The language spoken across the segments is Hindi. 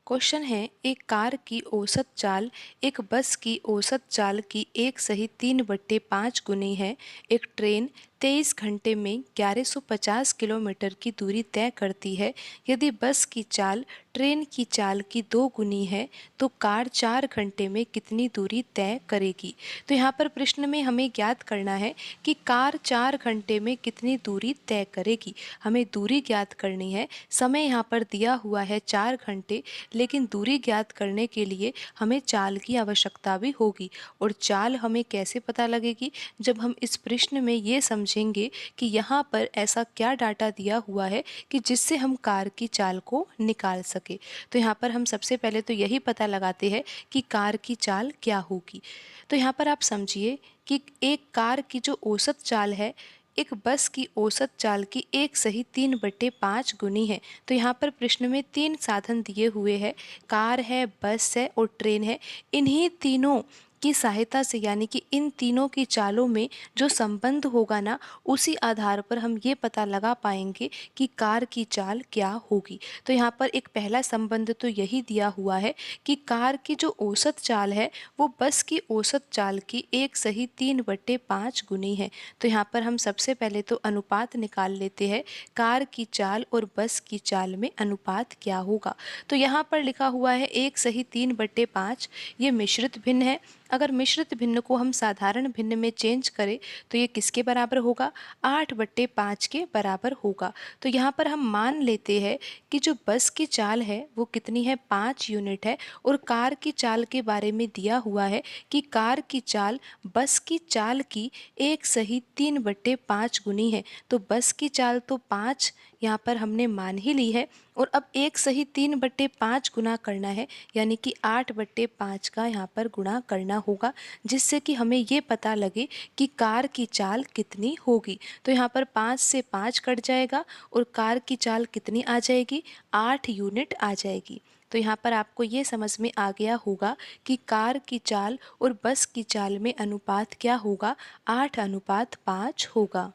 क्वेश्चन है, एक कार की औसत चाल एक बस की औसत चाल की 1/3/5 गुनी है। एक ट्रेन 23 घंटे में 1150 किलोमीटर की दूरी तय करती है। यदि बस की चाल ट्रेन की चाल की 2 गुनी है तो कार 4 घंटे में कितनी दूरी तय करेगी। तो यहाँ पर प्रश्न में हमें ज्ञात करना है कि कार 4 घंटे में कितनी दूरी तय करेगी। हमें दूरी ज्ञात करनी है। समय यहाँ पर दिया हुआ है 4 घंटे, लेकिन दूरी ज्ञात करने के लिए हमें चाल की आवश्यकता भी होगी। और चाल हमें कैसे पता लगेगी, जब हम इस प्रश्न में ये समझेंगे कि यहाँ पर ऐसा क्या डाटा दिया हुआ है कि जिससे हम कार की चाल को निकाल सके। तो यहाँ पर हम सबसे पहले तो यही पता लगाते हैं कि कार की चाल क्या होगी। तो यहाँ पर आप समझिए कि एक कार की जो औसत चाल है एक बस की औसत चाल की 1/3/5 गुनी है। तो यहाँ पर प्रश्न में 3 साधन दिए हुए हैं, कार है, बस है और ट्रेन है। इन्हीं तीनों की सहायता से, यानी कि इन तीनों की चालों में जो संबंध होगा ना, उसी आधार पर हम ये पता लगा पाएंगे कि कार की चाल क्या होगी। तो यहाँ पर एक पहला संबंध तो यही दिया हुआ है कि कार की जो औसत चाल है वो बस की औसत चाल की 1/3/5 गुनी है। तो यहाँ पर हम सबसे पहले तो अनुपात निकाल लेते हैं, कार की चाल और बस की चाल में अनुपात क्या होगा। तो यहाँ पर लिखा हुआ है 1/3/5, ये मिश्रित भिन्न है। अगर मिश्रित भिन्न को हम साधारण भिन्न में चेंज करें तो ये किसके बराबर होगा, 8/5 के बराबर होगा। तो यहाँ पर हम मान लेते हैं कि जो बस की चाल है वो कितनी है, 5 यूनिट है। और कार की चाल के बारे में दिया हुआ है कि कार की चाल बस की चाल की 1/3/5 गुनी है। तो बस की चाल तो 5 यहाँ पर हमने मान ही ली है, और अब 1/3/5 गुना करना है, यानी कि 8/5 का यहाँ पर गुणा करना होगा, जिससे कि हमें ये पता लगे कि कार की चाल कितनी होगी। तो यहाँ पर 5 से 5 कट जाएगा और कार की चाल कितनी आ जाएगी, 8 यूनिट आ जाएगी। तो यहाँ पर आपको ये समझ में आ गया होगा कि कार की चाल और बस की चाल में अनुपात क्या होगा, 8:5 होगा।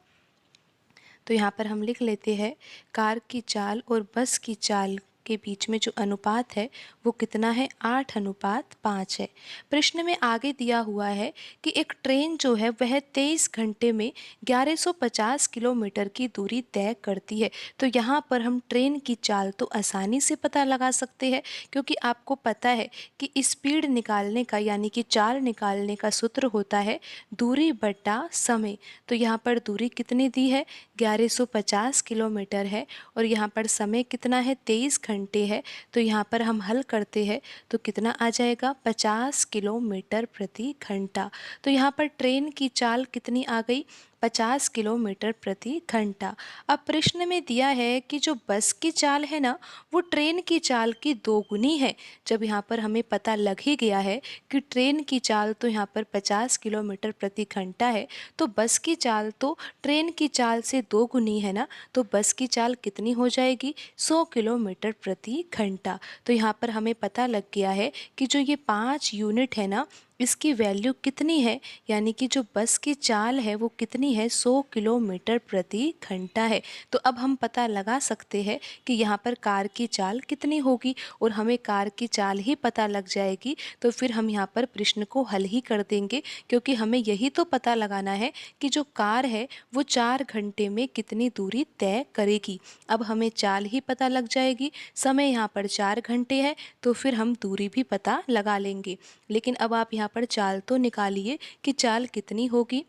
तो यहाँ पर हम लिख लेते हैं, कार की चाल और बस की चाल के बीच में जो अनुपात है वो कितना है, 8:5 है। प्रश्न में आगे दिया हुआ है कि एक ट्रेन जो है वह 23 घंटे में 1150 किलोमीटर की दूरी तय करती है। तो यहाँ पर हम ट्रेन की चाल तो आसानी से पता लगा सकते हैं, क्योंकि आपको पता है कि स्पीड निकालने का, यानी कि चाल निकालने का सूत्र होता है दूरी बटा समय। तो यहाँ पर दूरी कितनी दी है, 1150 किलोमीटर है, और यहाँ पर समय कितना है, 23 घंटे है। तो यहाँ पर हम हल करते हैं तो कितना आ जाएगा, 50 किलोमीटर प्रति घंटा। तो यहाँ पर ट्रेन की चाल कितनी आ गई, 50 किलोमीटर प्रति घंटा। अब प्रश्न में दिया है कि जो बस की चाल है ना वो ट्रेन की चाल की 2 गुनी है। जब यहाँ पर हमें पता लग ही गया है कि ट्रेन की चाल तो यहाँ पर 50 किलोमीटर प्रति घंटा है, तो बस की चाल तो ट्रेन की चाल से 2 गुनी है ना, तो बस की चाल कितनी हो जाएगी, 100 किलोमीटर प्रति घंटा। तो यहाँ पर हमें पता लग गया है कि जो ये 5 यूनिट है ना, इसकी वैल्यू कितनी है, यानी कि जो बस की चाल है वो कितनी है, 100 किलोमीटर प्रति घंटा है। तो अब हम पता लगा सकते हैं कि यहाँ पर कार की चाल कितनी होगी, और हमें कार की चाल ही पता लग जाएगी तो फिर हम यहाँ पर प्रश्न को हल ही कर देंगे, क्योंकि हमें यही तो पता लगाना है कि जो कार है वो 4 घंटे में कितनी दूरी तय करेगी। अब हमें चाल ही पता लग जाएगी, समय यहाँ पर 4 घंटे है, तो फिर हम दूरी भी पता लगा लेंगे। लेकिन अब आप यहाँ पर चाल तो निकालिए कि चाल कितनी होगी।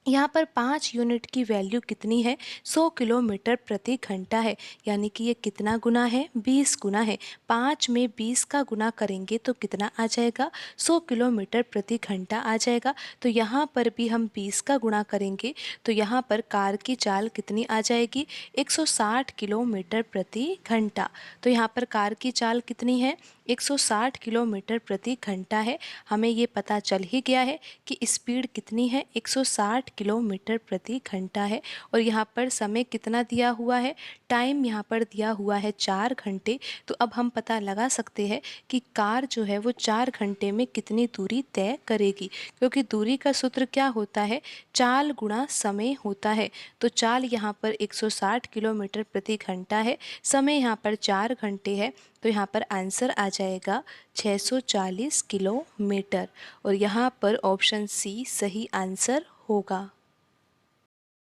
यहाँ पर 5 यूनिट की वैल्यू कितनी है, 100 किलोमीटर प्रति घंटा है, यानी कि ये कितना गुना है, 20 गुना है। 5 में 20 का गुना करेंगे तो कितना आ जाएगा, 100 किलोमीटर प्रति घंटा आ जाएगा। तो यहाँ पर भी हम 20 का गुणा करेंगे तो यहाँ पर कार की चाल कितनी आ जाएगी, 160 किलोमीटर प्रति घंटा। तो यहाँ पर कार की चाल कितनी है, 160 किलोमीटर प्रति घंटा है। हमें ये पता चल ही गया है कि स्पीड कितनी है, 160 किलोमीटर प्रति घंटा है। और यहाँ पर समय कितना दिया हुआ है, टाइम यहाँ पर दिया हुआ है 4 घंटे। तो अब हम पता लगा सकते हैं कि कार जो है वो 4 घंटे में कितनी दूरी तय करेगी, क्योंकि दूरी का सूत्र क्या होता है, चाल गुणा समय होता है। तो चाल यहाँ पर 160 किलोमीटर प्रति घंटा है, समय यहाँ पर 4 घंटे है, तो यहाँ पर आंसर आ जाएगा 640 किलोमीटर और यहाँ पर ऑप्शन सी सही आंसर होगा।